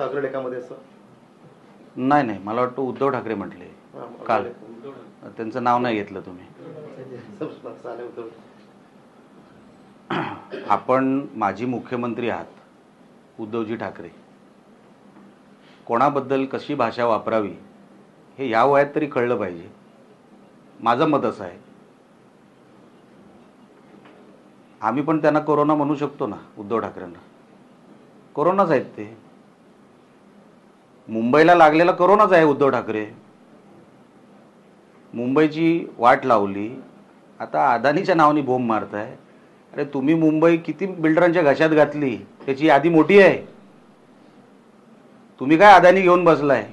अग्रलेखामध्ये असं नाही नाही, मला वाटतं उद्धव ठाकरे म्हटले काल. त्यांचं नाव नाही घेतलं तुम्ही. आपण माजी मुख्यमंत्री आहात उद्धवजी ठाकरे. कोणाबद्दल कशी भाषा वापरावी हे या वयात तरी कळलं पाहिजे. माझं मत असं आहे, आम्ही पण त्यांना कोरोना म्हणू शकतो ना. उद्धव ठाकरेंना कोरोनाच आहेत ते. मुंबईला लागलेला कोरोनाच आहे उद्धव ठाकरे. मुंबईची वाट लावली, आता अदानीच्या नावाने बोंब मारताय. अरे तुम्ही मुंबई किती बिल्डरांच्या घशात घातली त्याची यादी मोठी आहे. तुम्ही काय अदानी घेऊन बसलाय.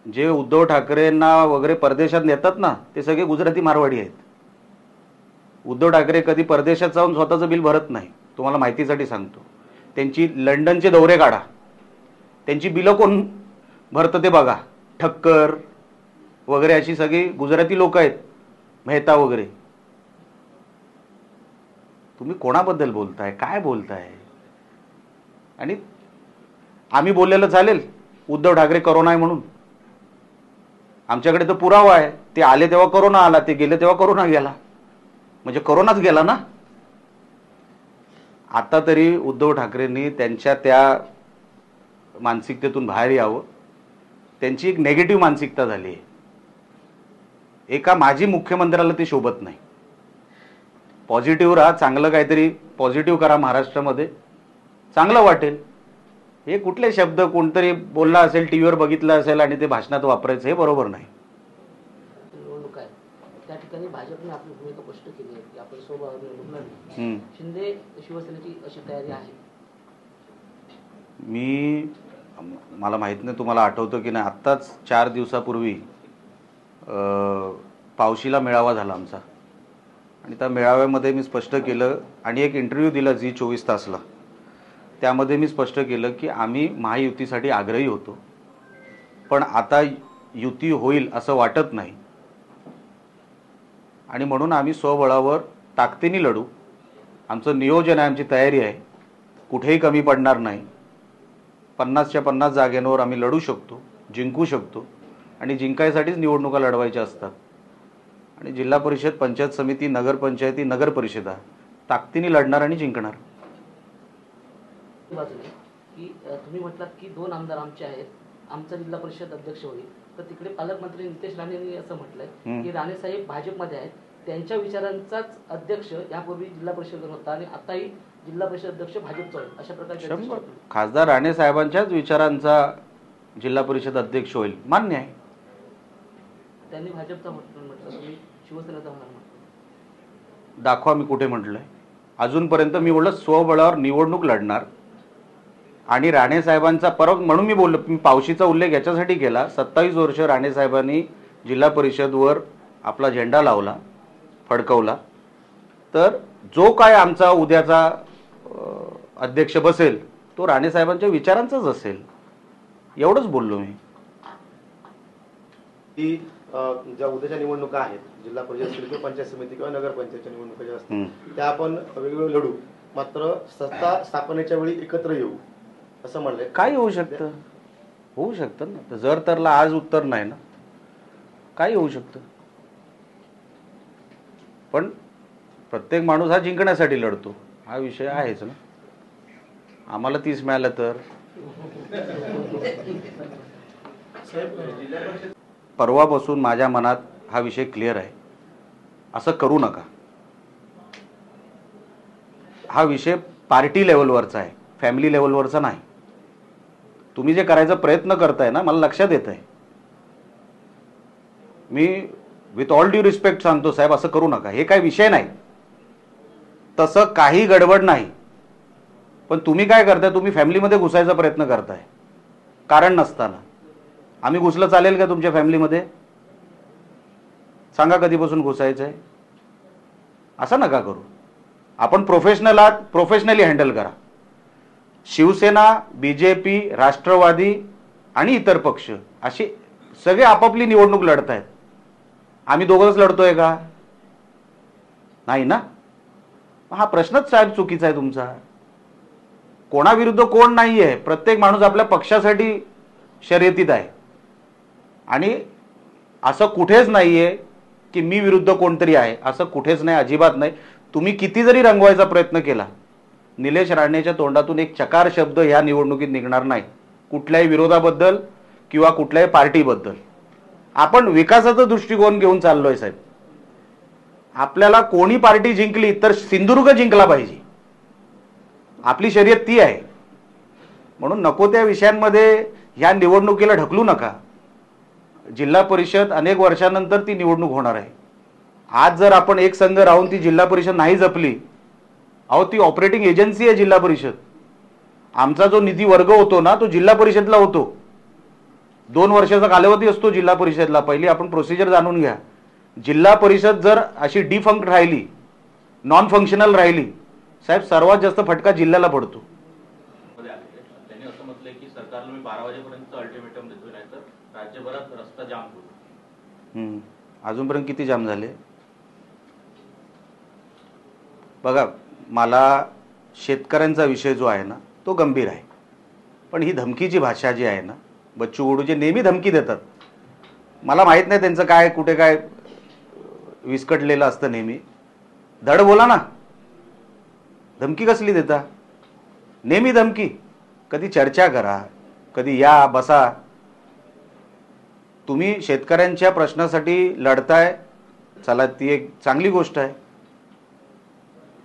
जे उद्धव ठाकरेंना वगैरे परदेशात नेतात ना ते सगळे गुजराती मारवाडी आहेत. उद्धव ठाकरे कधी परदेशात जाऊन स्वतःचं बिल भरत नाही. तुम्हाला माहितीसाठी सांगतो. त्यांची लंडनचे दौरे काढा, त्यांची बिलं कोण भरतं ते बघा. ठक्कर वगैरे अशी सगळी गुजराती लोक आहेत, मेहता वगैरे. तुम्ही कोणाबद्दल बोलताय, काय बोलताय. आणि आम्ही बोललेलं चालेल उद्धव ठाकरे कोरोना आहे म्हणून. आमच्याकडे तर पुरावा आहे. ते आले तेव्हा कोरोना आला, ते गेले तेव्हा कोरोना गेला, म्हणजे कोरोनाच गेला ना. आता तरी उद्धव ठाकरेंनी त्यांच्या त्या मानसिकतेतून बाहेर यावं. त्यांची एक नेगेटिव्ह मानसिकता झाली आहे. एका माजी मुख्यमंत्र्याला ते शोभत नाही. पॉझिटिव्ह राहा, चांगलं काहीतरी पॉझिटिव्ह करा महाराष्ट्रामध्ये, चांगलं वाटेल. हे कुठले शब्द कोणतरी बोलला असेल, टीव्हीवर बघितलं असेल आणि ते भाषणात वापरायचं, हे बरोबर नाही. निवडणूक आहे त्या ठिकाणी भाजपने आपली भूमिका स्पष्ट केली आहे की आपण सोबत निवडणार. शिंदे शिवसेनेची अशी तयारी आहे. मला माहित नाही तुम्हाला आठवतं की नाही, आत्ताच 4 दिवसापूर्वी पावशीला मेळावा झाला आमचा. आणि त्या मेळाव्यामध्ये मी स्पष्ट केलं आणि एक इंटरव्ह्यू दिला झी 24 तासला. त्यामध्ये मी स्पष्ट केलं की आम्ही महायुतीसाठी आग्रही होतो, पण आता युती होईल असं वाटत नाही. आणि म्हणून आम्ही स्वबळावर ताकदीने लढू. आमचं नियोजन आहे, आमची तयारी आहे, कुठेही कमी पडणार नाही. 50च्या 50 जागेंवर आम्ही लढू शकतो, जिंकू शकतो. आणि जिंकायसाठीच निवडणुका लढवायच्या असतात. आणि जिल्हा परिषद, पंचायत समिती, नगरपंचायती, नगर परिषदा ताकदीने लढणार आणि जिंकणार. की तुम्ही म्हटलात की 2 आमदार आमचे आहेत, आमचा जिल्हा परिषद अध्यक्ष होईल. तर तिकडे पालकमंत्री नितेश राणेंनी असं म्हटलंय की राणे साहेब भाजपमध्ये आहेत, त्यांच्या विचारांचाच अध्यक्ष यापूर्वी जिल्हा परिषद होता आणि आताही जिल्हा परिषद अध्यक्ष भाजपचा होईल, अशा प्रकारचे. खासदार राणे साहेबांच्याच विचारांचा जिल्हा परिषद अध्यक्ष होईल, मान्य आहे. त्यांनी भाजपचा म्हटलं, तुम्ही शिवसेनेचा होणार म्हटलं. दाखवा मी कुठे म्हटलंय. अजूनपर्यंत मी बोललो स्वबळावर निवडणूक लढणार. आणि राणे साहेबांचा परत म्हणून मी बोललो, मी पावशीचा उल्लेख याच्यासाठी केला. 27 वर्ष राणे साहेबांनी जिल्हा परिषदवर आपला झेंडा लावला, फडकवला. तर जो काय आमचा उद्याचा अध्यक्ष बसेल तो राणे साहेबांच्या विचारांचाच असेल, एवढंच बोललो मी. की ज्या उद्याच्या निवडणुका आहेत, जिल्हा परिषद असतील किंवा पंचायत समिती किंवा नगरपंचायतच्या निवडणुका ज्या असतील त्या आपण वेगवेगळे लढू, मात्र सत्ता स्थापनेच्या वेळी एकत्र येऊ असं म्हणलंय. काय होऊ शकतं, होऊ शकतं ना. जर तरला आज उत्तर नाही ना, काय होऊ शकतं. पण प्रत्येक माणूस हा जिंकण्यासाठी लढतो, हा विषय आहेच ना. आम्हाला 30 मिळालं तर. परवापासून माझ्या मनात हा विषय क्लिअर आहे. असं करू नका. हा विषय पार्टी लेवलवरचा आहे, फॅमिली लेवलवरचा नाही. तुम्ही जे करायचा प्रयत्न करताय ना, मला लक्षात येत आहे. Me with all due respect सांगतो साहेब, असं करू नका. हे काय विषय नाही, तसं काही गडबड नाही. पण तुम्ही काय करताय, तुम्ही फॅमिलीमध्ये घुसायचा प्रयत्न करताय कारण नसताना. आम्ही घुसलं चालेल का तुमच्या फॅमिलीमध्ये? सांगा कधीपासून घुसायचं आहे. असं नका करू. आपण प्रोफेशनल आहात, प्रोफेशनली हँडल करा. शिवसेना, बीजेपी, राष्ट्रवादी आणि इतर पक्ष असे सगळे आपापली निवडणूक लढत आहेत. आम्ही दोघंच लढतोय का? नाही ना. हा प्रश्नच साहेब चुकीचा आहे तुमचा. कोणाविरुद्ध कोण नाही आहे, प्रत्येक माणूस आपल्या पक्षासाठी शर्यतीत आहे. आणि असं कुठेच नाही आहे की मी विरुद्ध कोणतरी आहे, असं कुठेच नाही, अजिबात नाही. तुम्ही किती जरी रंगवायचा प्रयत्न केला, निलेश राणेच्या तोंडातून एक चकार शब्द ह्या निवडणुकीत निघणार नाही कुठल्याही विरोधाबद्दल किंवा कुठल्याही पार्टीबद्दल. आपण विकासाचा दृष्टिकोन घेऊन चाललोय साहेब. आपल्याला कोणी पार्टी जिंकली तर सिंधुदुर्ग जिंकला पाहिजे, आपली शर्यत ती आहे. म्हणून नको त्या विषयांमध्ये ह्या निवडणुकीला ढकलू नका. जिल्हा परिषद अनेक वर्षानंतर ती निवडणूक होणार आहे. आज जर आपण एक संघ राहून ती जिल्हा परिषद नाही जपली, अहो ती ऑपरेटिंग एजन्सी आहे जिल्हा परिषद. आमचा जो निधी वर्ग होतो ना, तो जिल्हा परिषदला होतो. 2 वर्षाचा कालावधी असतो जिल्हा परिषदला. पहिली आपण प्रोसिजर जाणून घ्या. जिल्हा परिषद जर अशी डिफंक्ट राहिली, नॉन फंक्शनल राहिली, साहेब सर्वात जास्त फटका जिल्ह्याला पडतो. त्यांनी असं म्हटलंय की सरकारला मी 12 वाजेपर्यंत अल्टिमेटम देतो, नाही तर राज्यभरात रस्ता जाम करू. अजूनपर्यंत किती जाम झाले बघा. मला शेतकऱ्यांचा विषय जो आहे ना तो गंभीर आहे, पण ही धमकीची भाषा जी आहे ना, बच्चू कडू जे नेहमी धमकी देतात, मला माहित नाही त्यांचं काय कुठे काय विस्कटलेलं असतं. नेहमी धड बोला ना, धमकी कसली देता? नेहमी धमकी. कधी चर्चा करा, कधी या बसा. तुम्ही शेतकऱ्यांच्या प्रश्नासाठी लढताय, चला ती एक चांगली गोष्ट आहे.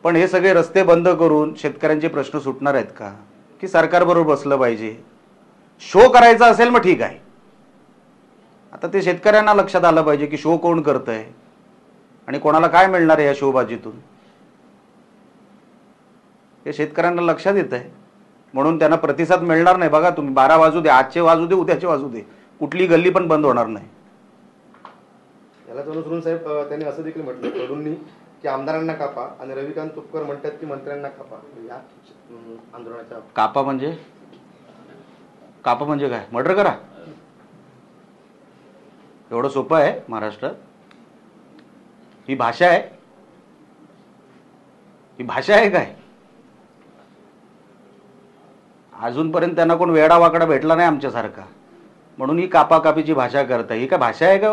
पण हे सगळे रस्ते बंद करून शेतकऱ्यांचे प्रश्न सुटणार आहेत का? की सरकारबरोबर बसलं पाहिजे? शो करायचा असेल मग ठीक आहे. आता ते शेतकऱ्यांना लक्षात आलं पाहिजे की शो कोण करतंय आणि कोणाला काय मिळणार आहे या शोबाजीतून. हे शेतकऱ्यांना लक्षात येत आहे, म्हणून त्यांना प्रतिसाद मिळणार नाही. बघा तुम्ही 12 वाजू दे, आजचे वाजू दे, उद्याचे वाजू दे, कुठली गल्ली पण बंद होणार नाही. यालाच अनुसरून साहेब त्यांनी असं देखील म्हटलं कडूंनी की आमदारांना कापा, आणि रविकांत तुपकर म्हणतात की मंत्र्यांना कापा. या आंदोलनाच्या कापा म्हणजे काय? मर्डर करा? एवढं सोपं आहे महाराष्ट्रात? ही भाषा आहे? ही भाषा आहे काय? अजूनपर्यंत त्यांना कोण वेडा वाकडा भेटला नाही आमच्यासारखा, म्हणून ही कापाकापीची भाषा करताय. ही काय भाषा आहे का?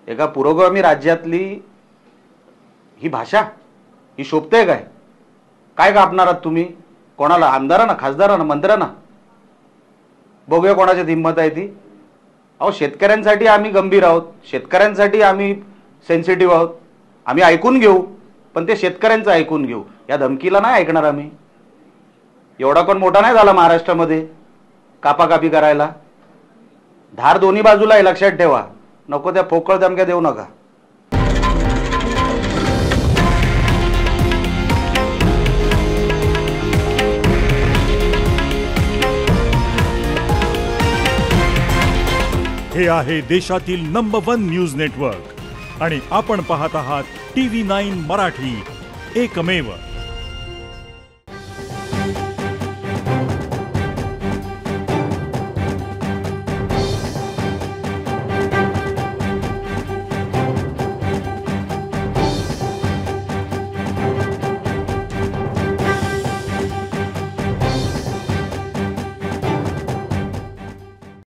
एका पुरोगामी राज्यातली ही भाषा, ही शोभते काय? काय कापणार आहात तुम्ही? कोणाला? आमदारांना, खासदारांना, मंत्र्यांना? बघूया कोणाच्यात हिंमत आहे ती. अहो शेतकऱ्यांसाठी आम्ही गंभीर आहोत, शेतकऱ्यांसाठी आम्ही सेन्सिटिव्ह आहोत. आम्ही ऐकून घेऊ, पण ते शेतकऱ्यांचं ऐकून घेऊ. या धमकीला नाही ऐकणार आम्ही. एवढा कोण मोठा नाही झाला महाराष्ट्रामध्ये कापाकापी करायला. धार दोन्ही बाजूला आहे, लक्षात ठेवा. नको त्या पोकळ धमक्या देऊ नका. हे आहे देशातील नंबर 1 न्यूज नेटवर्क आणि आपण पाहत आहात TV9 मराठी, एकमेव.